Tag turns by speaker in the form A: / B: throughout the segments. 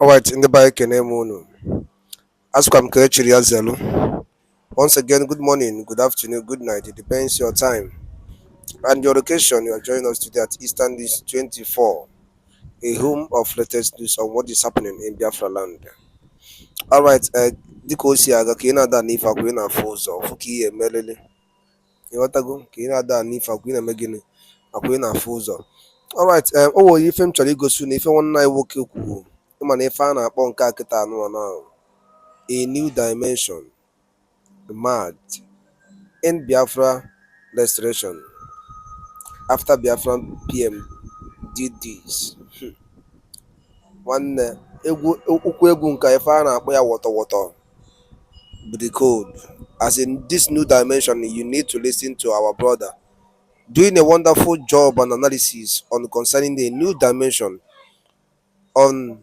A: Alright, in the bike Kenemunu. Askwam Kirchiri Azelu. Once again, good morning, good afternoon, good night. It depends your time. And your location, you are joining us today at Eastern Dish 24, a home of latest news on what is happening in Biafra land. Alright, dịka o si aga ka ị na-ada n'ife akwa ị na-afụ ụzọ ọfụ ka ihe emelele ịghọtago ka ị na-ada n'ife akwa ị na-eme gịnị akwa ị na-afụ ụzọ. Alright, o nwere ife m chọrọ igosi na ife nwanne anyị nwoke kwuru ịma na ife a na-akpọ nke a kịta anụmanụ ahụ a new dimension mad in Biafra restoration after Biafran PM did this. Nwanne okwu egwu nke ife a na-akpọ ya wọtọwọtọ bụ the code. As in this new dimension, you need to listen to our brother doing a wonderful job and analysis on concerning the new dimension on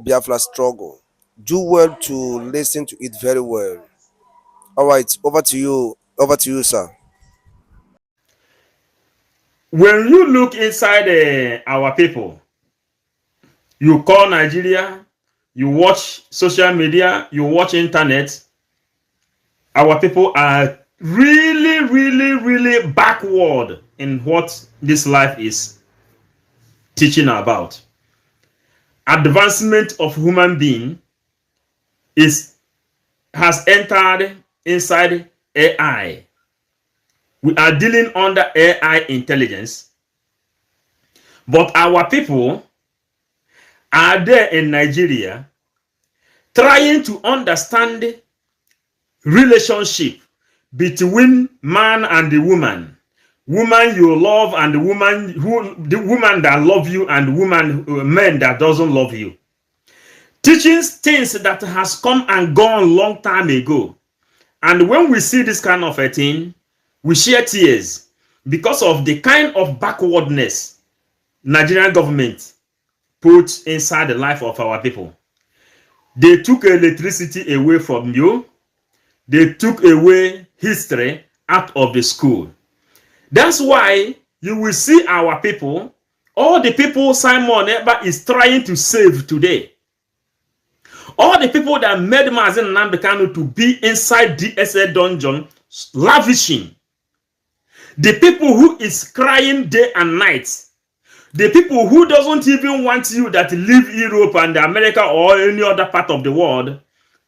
A: Biafra struggle. Do well to listen to it very well. All right, over to you, sir.
B: When you look inside our people, you call Nigeria, you watch social media, you watch internet, our people are really backward in what this life is teaching about. Advancement of human being has entered inside AI. We are dealing under AI intelligence, but our people are there in Nigeria trying to understand relationship between man and the woman you love and the woman that love you and men that doesn't love you, teaching things that has come and gone long time ago. And when we see this kind of a thing, we shed tears because of the kind of backwardness Nigerian government put inside the life of our people. They took electricity away from you. They took away history out of the school. That's why you will see our people, all the people Simon Ekpa is trying to save today. All the people that made Mazen Nnamdi Kanu to be inside DSA dungeon, lavishing. The people who is crying day and night. The people who doesn't even want you that live Europe and America or any other part of the world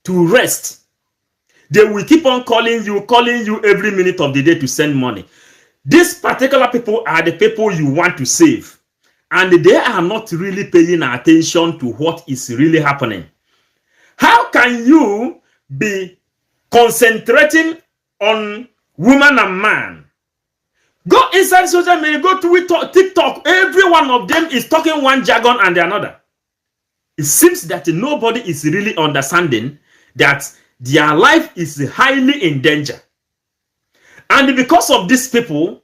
B: to rest. They will keep on calling you every minute of the day to send money. These particular people are the people you want to save. And they are not really paying attention to what is really happening. How can you be concentrating on woman and man? Go inside social media, go to TikTok. Every one of them is talking one jargon and the another. It seems that nobody is really understanding that their life is highly in danger. And because of these people,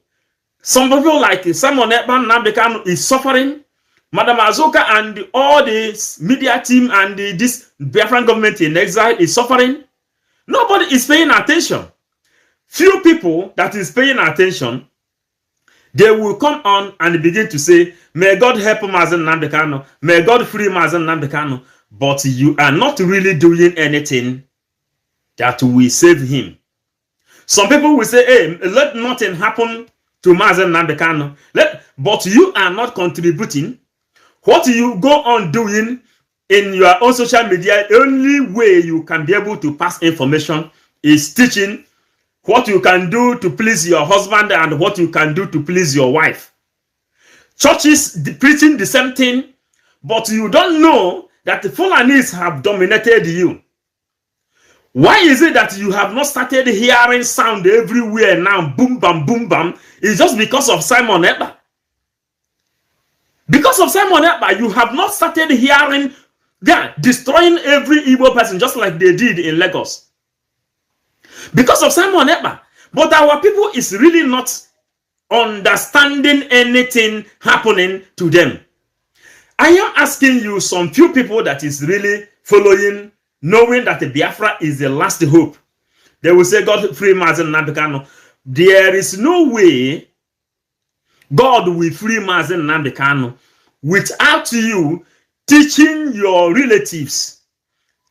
B: some people like Simon Ekpa Nnamdi Kanu is suffering. Madam Azoka and all the media team and this Biafran government in exile is suffering. Nobody is paying attention. Few people that is paying attention, they will come on and begin to say, may God help Mazen Nnamdi Kanu, may God free Mazen Nnamdi Kanu, but you are not really doing anything that will save him. Some people will say, hey, let nothing happen to Mazen Nnamdi Kanu. But you are not contributing. What you go on doing in your own social media, the only way you can be able to pass information is teaching what you can do to please your husband and what you can do to please your wife. Churches preaching the same thing, but you don't know that the Fulanis have dominated you. Why is it that you have not started hearing sound everywhere now? Boom, bam, boom, bam. It's just because of Simon Ekpa. Because of Simon Ekpa, you have not started hearing, destroying every Igbo person just like they did in Lagos. Because of Simon Ekpa. But our people is really not understanding anything happening to them. I am asking you, some few people that is really following, knowing that the Biafra is the last hope. They will say, God free Mazen Nnamdi Kanu. There is no way God will free Mazen Nnamdi Kanu without you teaching your relatives,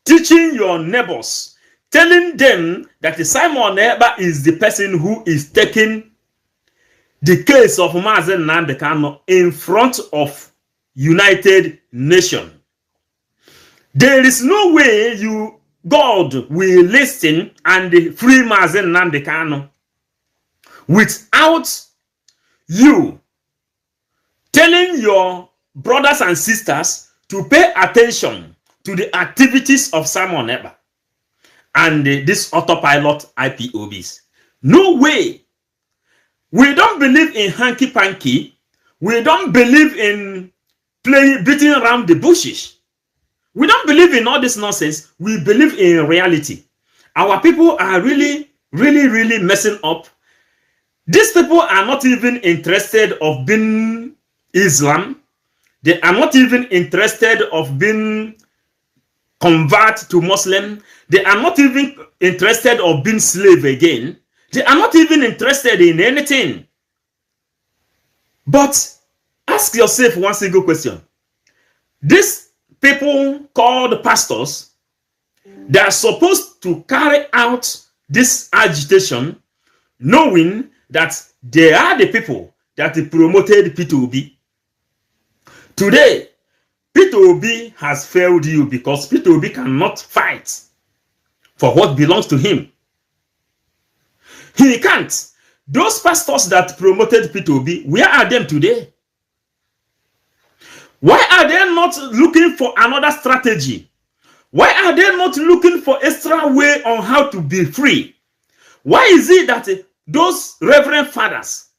B: teaching your neighbors, telling them that Simon Ekpa is the person who is taking the case of Mazen Nnamdi Kanu in front of United Nations. There is no way God will listen and free Mazen Nnamdi Kanu without you telling your brothers and sisters to pay attention to the activities of Simon Ekpa and this autopilot IPOBs. No way. We don't believe in hanky-panky. We don't believe in beating around the bushes. We don't believe in all this nonsense. We believe in reality. Our people are really, really, really messing up. These people are not even interested of being Islam. They are not even interested of being convert to Muslim. They are not even interested of being slave again. They are not even interested in anything. But ask yourself one single question. These people called pastors, they are supposed to carry out this agitation knowing that they are the people that promoted P2B. Today, P2B has failed you because P2B cannot fight for what belongs to him. He can't. Those pastors that promoted P2B, where are them today? Why are they not looking for another strategy? Why are they not looking for extra way on how to be free? Why is it that those reverend fathers,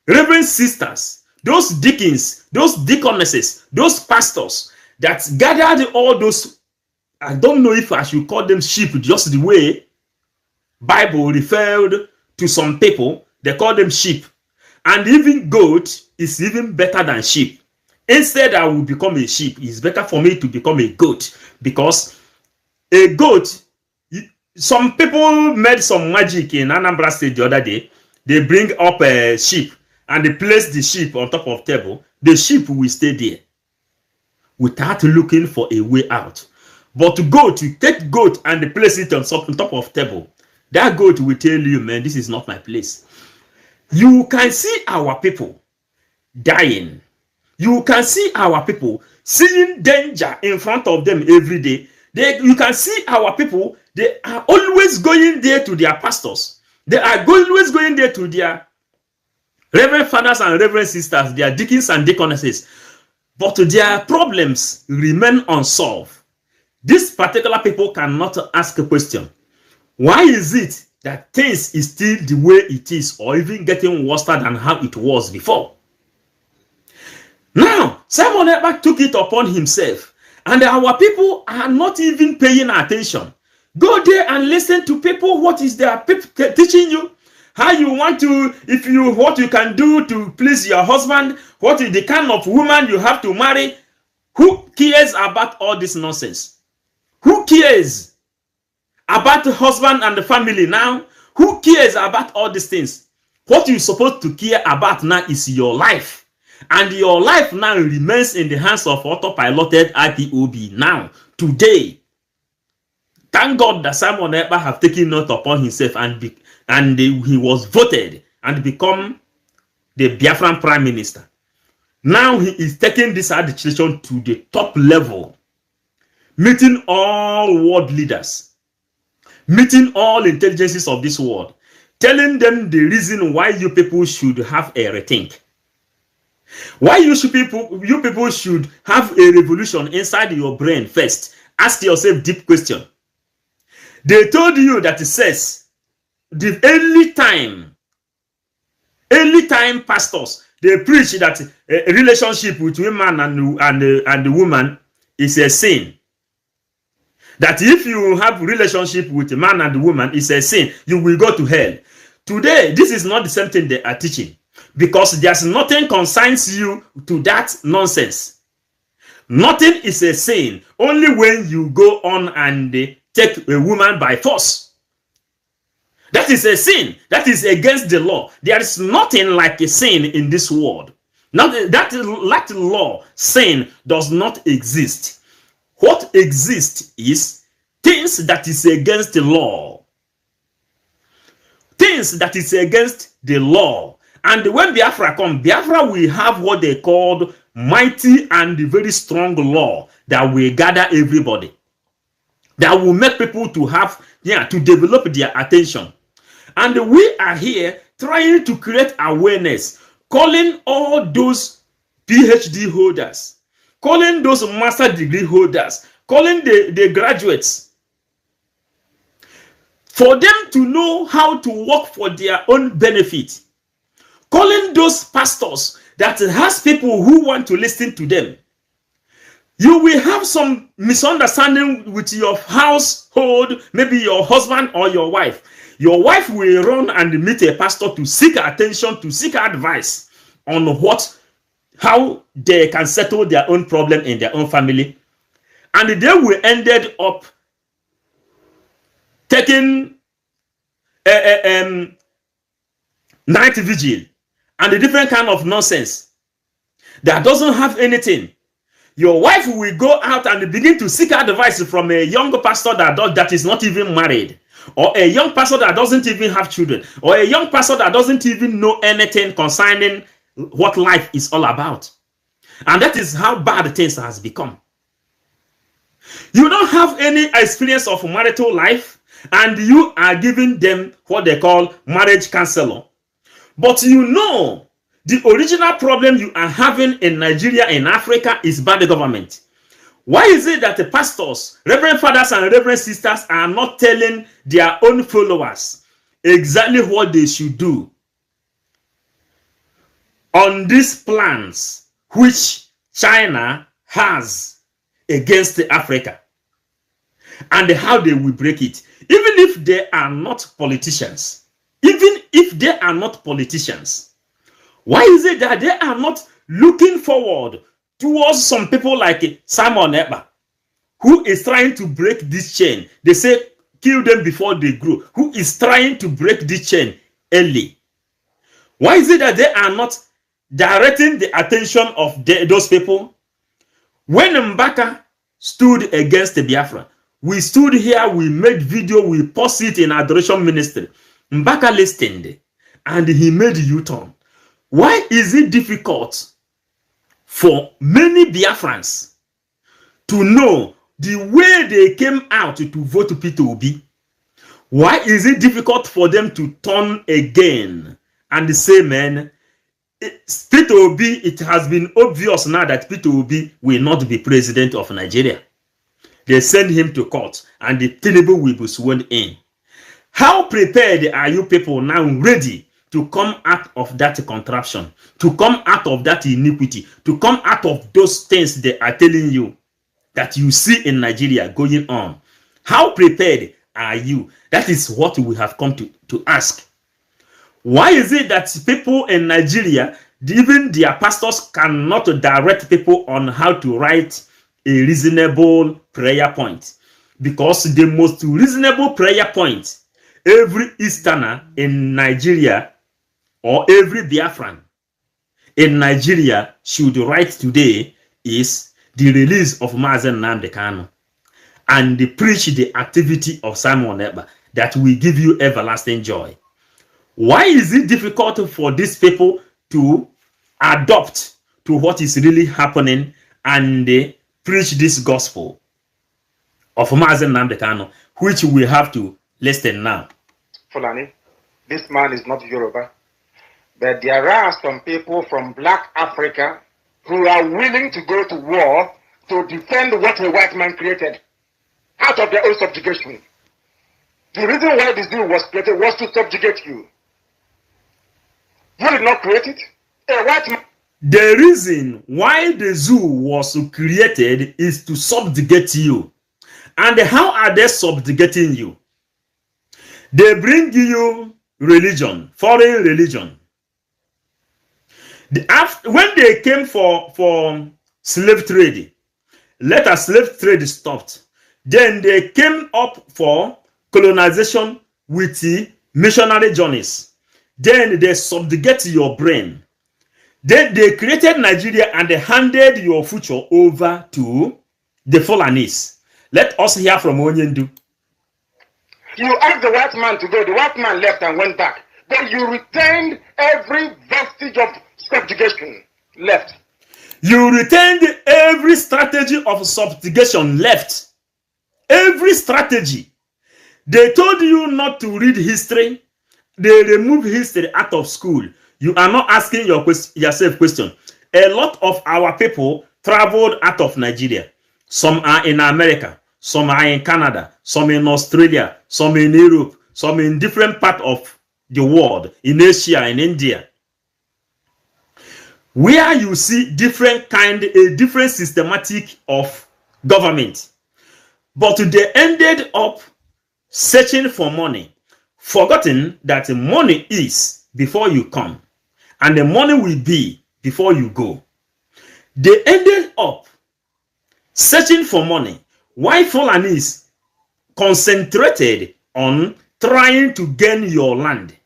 B: reverend sisters, those deacons, those deaconesses, those pastors that gathered all those, I don't know if I should call them sheep, just the way Bible referred to some people, they call them sheep. And even goat is even better than sheep. Instead, I will become a sheep. It's better for me to become a goat because a goat, some people made some magic in Anambra State the other day. They bring up a sheep and they place the sheep on top of table. The sheep will stay there without looking for a way out. But goat, you take goat and place it on top of table. That goat will tell you, man, this is not my place. You can see our people dying. You can see our people seeing danger in front of them every day. You can see our people, they are always going there to their pastors. They are always going there to their reverend fathers and reverend sisters, their deacons and deaconesses. But their problems remain unsolved. These particular people cannot ask a question. Why is it that things is still the way it is or even getting worse than how it was before? Now, Simon Ekpa took it upon himself, and our people are not even paying attention. Go there and listen to people. What is their people teaching you? How you want to, what you can do to please your husband? What is the kind of woman you have to marry? Who cares about all this nonsense? Who cares about the husband and the family now? Who cares about all these things? What you're supposed to care about now is your life. And your life now remains in the hands of autopiloted IPOB now, today. Thank God that Simon Ekpa have taken note upon himself and he was voted and become the Biafran Prime Minister. Now he is taking this administration to the top level, meeting all world leaders, meeting all intelligences of this world, telling them the reason why you people should have a rethink. Why you people should have a revolution inside your brain first. Ask yourself deep question. They told you that it says the early time pastors, they preach that a relationship between man and the woman is a sin. That if you have a relationship with a man and the woman, it's a sin. You will go to hell. Today, this is not the same thing they are teaching. Because there's nothing concerns you to that nonsense. Nothing is a sin. Only when you go on and take a woman by force. That is a sin. That is against the law. There is nothing like a sin in this world. Now that law saying does not exist. What exists is things that is against the law. Things that is against the law. And when Biafra come, Biafra will have what they called mighty and very strong law that will gather everybody. That will make people to have, to develop their attention. And we are here trying to create awareness, calling all those PhD holders, calling those master degree holders, calling the graduates, for them to know how to work for their own benefit, calling those pastors that has people who want to listen to them. You will have some misunderstanding with your household, maybe your husband or your wife. Your wife will run and meet a pastor to seek attention, to seek advice on how they can settle their own problem in their own family. And they will ended up taking night vigil and a different kind of nonsense that doesn't have anything. Your wife will go out and begin to seek advice from a young pastor that is not even married, or a young pastor that doesn't even have children, or a young pastor that doesn't even know anything concerning what life is all about. And that is how bad things has become. You don't have any experience of marital life, and you are giving them what they call marriage counselor. But you know, the original problem you are having in Nigeria, in Africa, is bad government. Why is it that the pastors, reverend fathers and reverend sisters are not telling their own followers exactly what they should do on these plans which China has against Africa, and how they will break it? Even if they are not politicians, why is it that they are not looking forward towards some people like Simon Ekpa, who is trying to break this chain? They say kill them before they grow. Who is trying to break this chain early? Why is it that they are not directing the attention of those people? When Mbaka stood against the Biafra, we stood here, we made video, we posted it in Adoration Ministry. Mbaka listened and he made U-turn. Why is it difficult for many Biafrans to know the way they came out to vote Peter Obi? Why is it difficult for them to turn again and say, man, Peter Obi, it has been obvious now that Peter Obi will not be president of Nigeria. They send him to court and the Tinubu will be sworn in. How prepared are you people now, ready to come out of that contraption, to come out of that iniquity, to come out of those things they are telling you that you see in Nigeria going on? How prepared are you? That is what we have come to ask. Why is it that people in Nigeria, even their pastors, cannot direct people on how to write a reasonable prayer point? Because the most reasonable prayer point every Easterner in Nigeria, or every Biafran in Nigeria, should write today is the release of Mazen Nnamdi Kanu and preach the activity of Simon Ekpa that will give you everlasting joy. Why is it difficult for these people to adopt to what is really happening and preach this gospel of Mazen Nnamdi Kanu, which we have to listen now?
C: Fulani, this man is not Yoruba. But there are some people from Black Africa who are willing to go to war to defend what a white man created out of their own subjugation. The reason why this deal was created was to subjugate you. You did not create it. A white man.
B: The reason why the zoo was created is to subjugate you. And how are they subjugating you? They bring you religion, foreign religion. When they came for slave trade, later slave trade stopped. Then they came up for colonization with the missionary journeys. Then they subjugate your brain. Then they created Nigeria and they handed your future over to the Fulanis. Let us hear from Onyendu.
C: You asked the white man to go, the white man left and went back. But you retained every vestige of subjugation left.
B: You retained every strategy of subjugation left. Every strategy. They told you not to read history. They removed history out of school. You are not asking yourself question. A lot of our people traveled out of Nigeria. Some are in America. Some are in Canada. Some in Australia. Some in Europe. Some in different parts of the world. In Asia, in India. Where you see a different systematic of government. But they ended up searching for money, forgetting that money is before you come, and the money will be before you go. They ended up searching for money. Why Fulanis concentrated on trying to gain your land.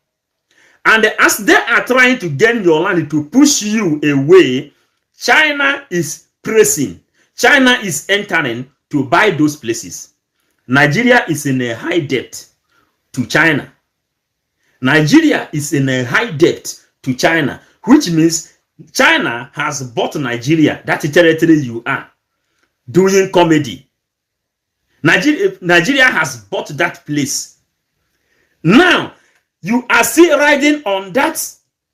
B: And as they are trying to gain your land to push you away, China is pressing. China is entering to buy those places. Nigeria is in a high debt to China. Nigeria is in a high debt to China, which means China has bought Nigeria, that territory you are doing comedy. Nigeria has bought that place. Now, you are still riding on that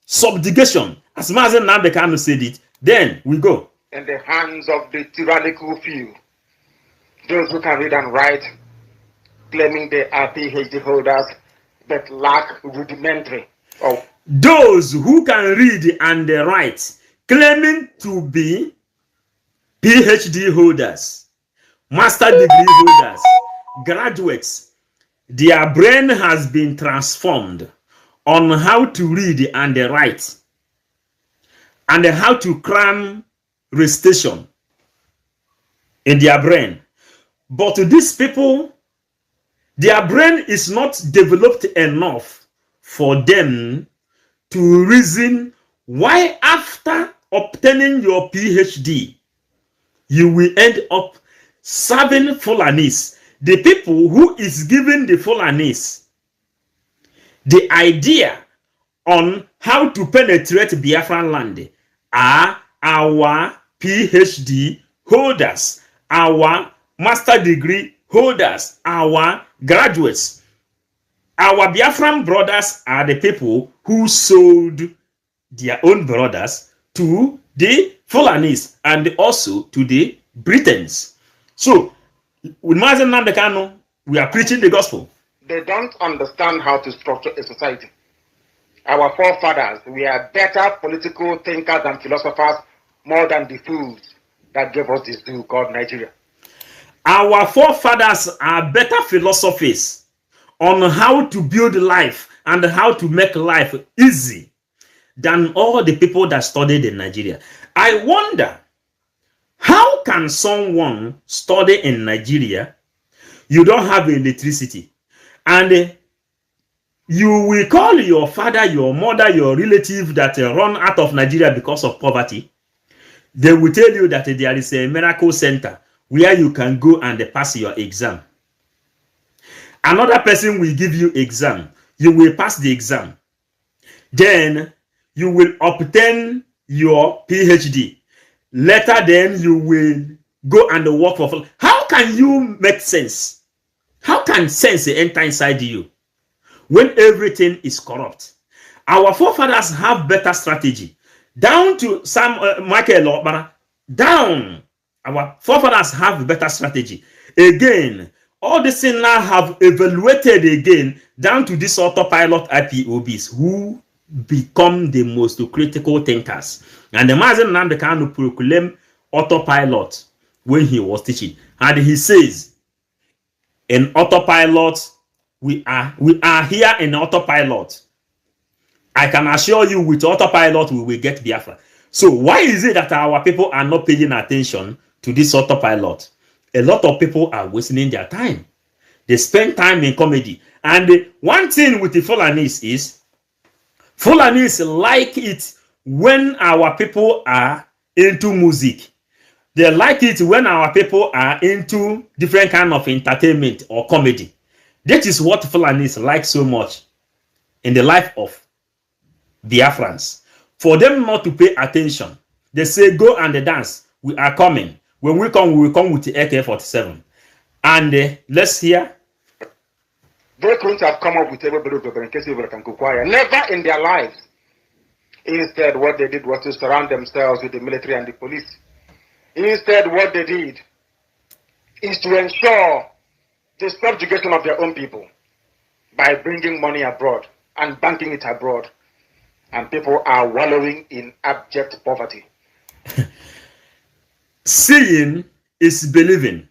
B: subjugation. As Mazen Nambekano said it, then we go.
C: In the hands of the tyrannical few, those who can read and write, claiming they are PhD holders, but lack rudimentary.
B: Those who can read and write, claiming to be PhD holders, master degree holders, graduates, their brain has been transformed on how to read and write and how to cram recitation in their brain. But these people, their brain is not developed enough for them to reason why after obtaining your PhD, you will end up serving Fulanis. The people who is giving the Fulanis the idea on how to penetrate Biafran land are our PhD holders, our master degree holders, our graduates. Our Biafran brothers are the people who sold their own brothers to the Fulanis and also to the Britons. So, with Mazen Nambekano, we are preaching the gospel.
C: They don't understand how to structure a society. Our forefathers were better political thinkers and philosophers more than the fools that gave us this zoo called Nigeria.
B: Our forefathers are better philosophers on how to build life and how to make life easy than all the people that studied in Nigeria. I wonder, how can someone study in Nigeria? You don't have electricity, and you will call your father, your mother, your relative that run out of Nigeria because of poverty. They will tell you that there is a miracle center where you can go and pass your exam. Another person will give you exam. You will pass the exam. Then you will obtain your PhD. Later, then you will go and work for. How can you make sense? How can sense enter inside you when everything is corrupt? Our forefathers have better strategy. Down to Michael Obara, down. Our forefathers have better strategy. Again, all these things now have evaluated again down to this autopilot IPOBs who become the most critical thinkers. And the Mazen Nambekano proclaimed autopilot when he was teaching. And he says, in autopilot, we are here in autopilot. I can assure you with autopilot we will get Biafra. So why is it that our people are not paying attention to this autopilot? A lot of people are wasting their time. They spend time in comedy. And one thing with the Fulanis is, Fulanis like it when our people are into music. They like it when our people are into different kind of entertainment or comedy. That is what Fulanis like so much in the life of Biafrans. For them not to pay attention, they say, go and dance. We are coming. When we will come with the AK-47. And let's hear.
C: They couldn't have come up with everybody in case they can acquire. Never in their lives. Instead, what they did was to surround themselves with the military and the police. Instead, what they did is to ensure the subjugation of their own people by bringing money abroad and banking it abroad. And people are wallowing in abject poverty.
B: Seeing is believing.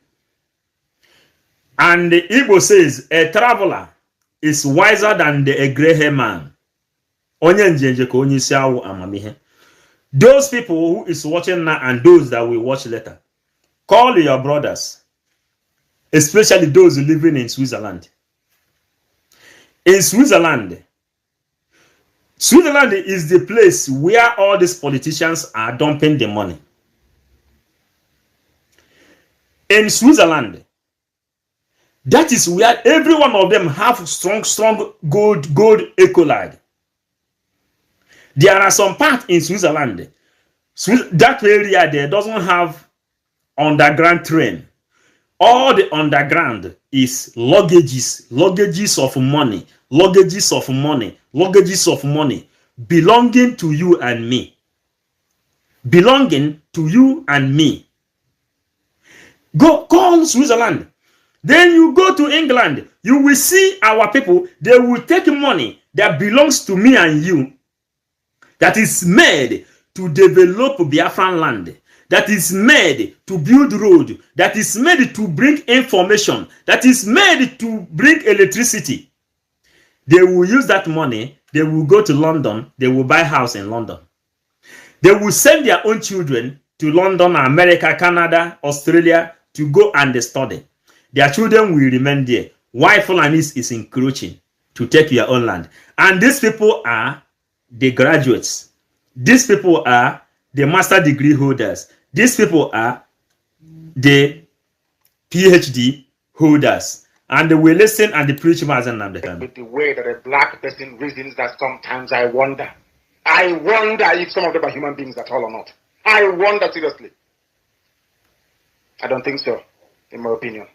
B: And the Igbo says, a traveler is wiser than a gray-haired man. Those people who is watching now and those that will watch later, call your brothers, especially those living in Switzerland. In Switzerland, Switzerland is the place where all these politicians are dumping the money. In Switzerland, that is where every one of them have strong gold ecolide. There are some parts in Switzerland, that area there doesn't have underground train. All the underground is luggages of money, belonging to you and me. Belonging to you and me. Go call Switzerland. Then you go to England, you will see our people, they will take money that belongs to me and you, that is made to develop Biafran land, that is made to build road, that is made to bring information, that is made to bring electricity. They will use that money, they will go to London, they will buy house in London. They will send their own children to London, America, Canada, Australia to go and study. Their children will remain there. Why Fulanis is encroaching to take your own land. And these people are the graduates. These people are the master degree holders. These people are the PhD holders. And they will listen and the preach
C: with the way that a black person reasons, that sometimes I wonder if some of them are human beings at all or not. I wonder seriously. I don't think so, in my opinion.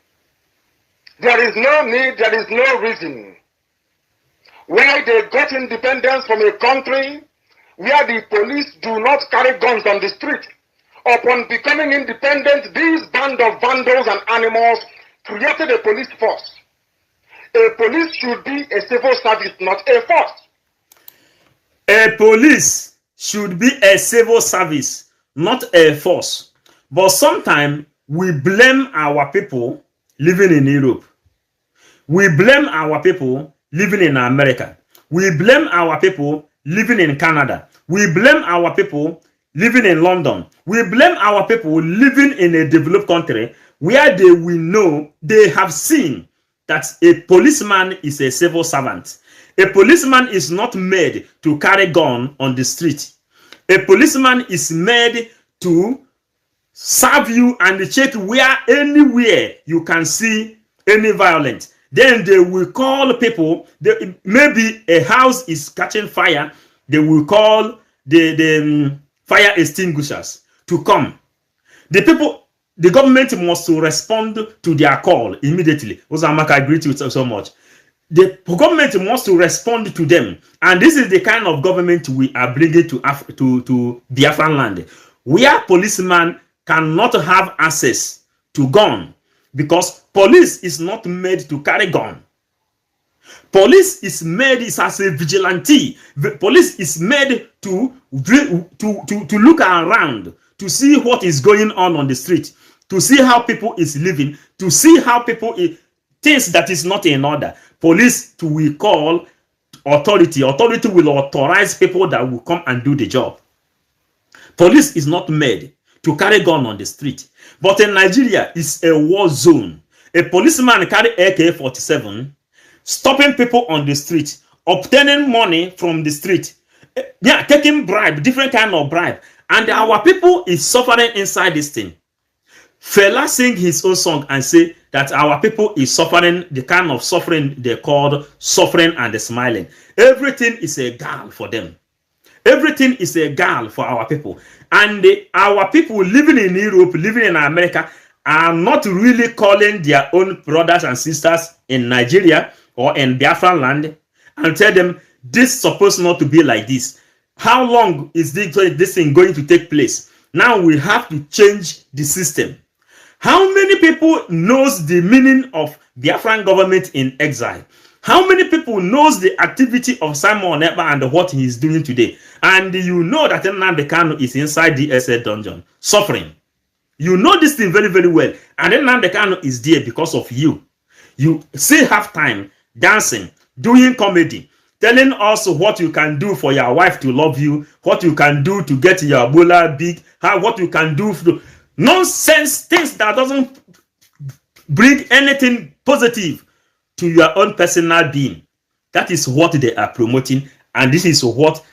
C: There is no need, there is no reason why they got independence from a country where the police do not carry guns on the street. Upon becoming independent, these band of vandals and animals created a police force. A police should be a civil service, not a force.
B: A police should be a civil service, not a force. But sometimes we blame our people living in Europe. We blame our people living in America. We blame our people living in Canada. We blame our people living in London. We blame our people living in a developed country where they will know, they have seen that a policeman is a civil servant. A policeman is not made to carry gun on the street. A policeman is made to serve you and check where anywhere you can see any violence. Then they will call people. Maybe a house is catching fire. They will call the fire extinguishers to come. The government must respond to their call immediately. Ozamaka, I agree with you so much. The government must respond to them. And this is the kind of government we are bringing to Biafran land, where policemen cannot have access to gun, because police is not made to carry gun. Police is made as a vigilante. Police is made to look around, to see what is going on the street, to see how people is living, to see how people things that is not in order. Police will call authority. Authority will authorize people that will come and do the job. Police is not made to carry gun on the street. But in Nigeria, it's a war zone. A policeman carry AK-47, stopping people on the street, obtaining money from the street. Yeah, taking bribe, different kind of bribe. And our people is suffering inside this thing. Fela sing his own song and say that our people is suffering the kind of suffering they called suffering and the smiling. Everything is a gal for them. Everything is a gal for our people. And our people living in Europe, living in America, are not really calling their own brothers and sisters in Nigeria or in Biafran land and tell them this is supposed not to be like this. How long is this thing going to take place? Now we have to change the system. How many people knows the meaning of Biafran government in exile? How many people knows the activity of Simon Ekpa and what he is doing today? And you know that Nnamdi Kanu is inside the SA dungeon, suffering. You know this thing very, very well. And Nnamdi Kanu is there because of you. You still have time dancing, doing comedy, telling us what you can do for your wife to love you, what you can do to get your bola big, what you can do for nonsense things that doesn't bring anything positive to your own personal being. That is what they are promoting, and this is what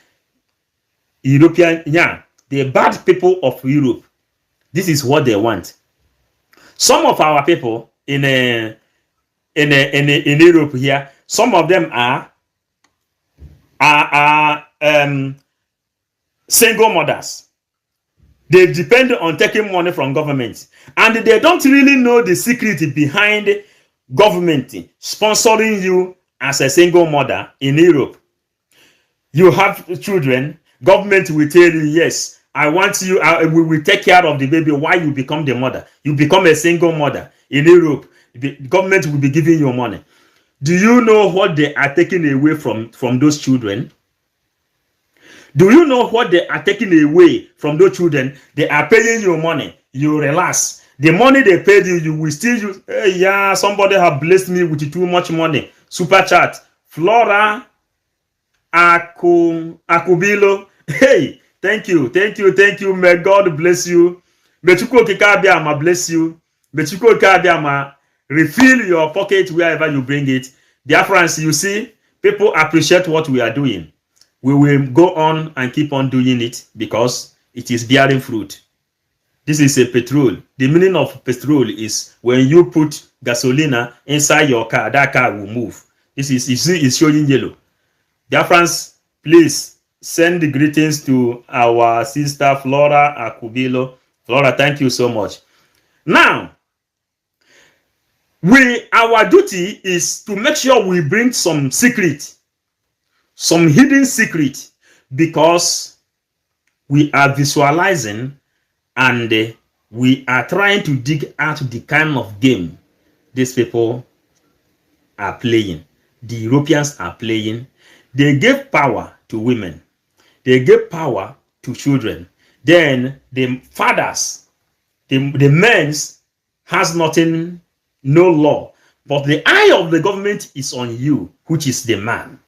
B: European, the bad people of Europe, this is what they want. Some of our people in Europe here, some of them are single mothers. They depend on taking money from government, and they don't really know the secret behind government sponsoring you as a single mother in Europe. You have children, government will tell you, yes, I want you, we will take care of the baby while you become the mother. You become a single mother in Europe, the government will be giving you money. Do you know what they are taking away from those children? Do you know what they are taking away from those children? They are paying you money. You relax. The money they paid you, you will still use. Hey, yeah, somebody have blessed me with too much money. Super chat. Flora Akubilo. Hey, thank you. May God bless you. May Chuko Kikabiama bless you. May Chuko Kikabiama refill your pocket wherever you bring it. Biafrans, you see, people appreciate what we are doing. We will go on and keep on doing it because it is bearing fruit. This is a petrol. The meaning of petrol is when you put gasolina inside your car, that car will move. This is, you see, it's showing yellow. Biafrans, please send the greetings to our sister Flora Akubilo. Flora, thank you so much. Now, our duty is to make sure we bring some secret, some hidden secret, because we are visualizing and we are trying to dig out the kind of game these people are playing. The Europeans are playing. They give power to women. They give power to children. Then the fathers, the men has nothing, no law. But the eye of the government is on you, which is the man.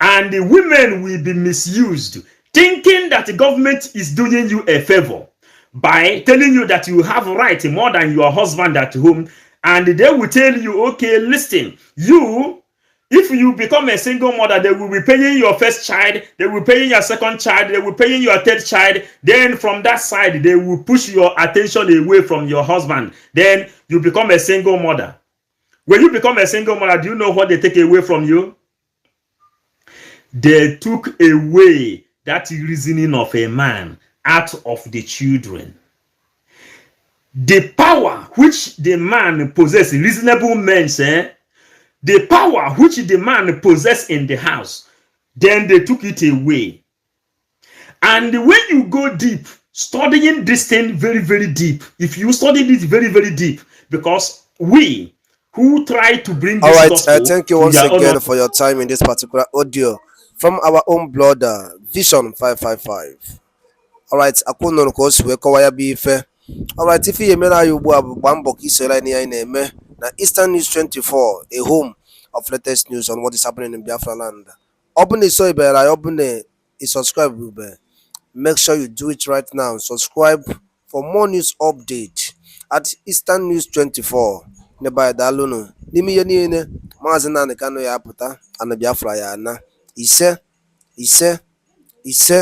B: And the women will be misused, thinking that the government is doing you a favor by telling you that you have right more than your husband at home. And they will tell you, okay, listen, if you become a single mother, they will be paying your first child, they will pay your second child, they will pay your third child. Then from that side, they will push your attention away from your husband. Then you become a single mother. When you become a single mother, do you know what they take away from you? They took away that reasoning of a man out of the children. The power which the man possesses, reasonable men say, the power which the man possesses in the house, then they took it away. And when you go deep, studying this thing very, very deep, if you study this very, very deep, because we who try to bring this gospel,
A: thank you once again for your time in this particular audio from our own brother Vision 555. Alright, akwụnụrụ ka o si wee kọwa ya bụ ife. Alright, ife ihe mere anyị ugbu a bụ gbaa mbọ ka isoro anyị na-eme na Eastern News 24, a home of latest news on what is happening in Biafra land. Ọ bụ na iso ibere anyị, ọ bụ na subscribe, make sure you do it right now. Subscribe for more news update at Eastern News 24. Neba dalụnụ n'ime ihe niile Maazị Nnamdi Kanu ya apụta ana Biafra ya ana ise ise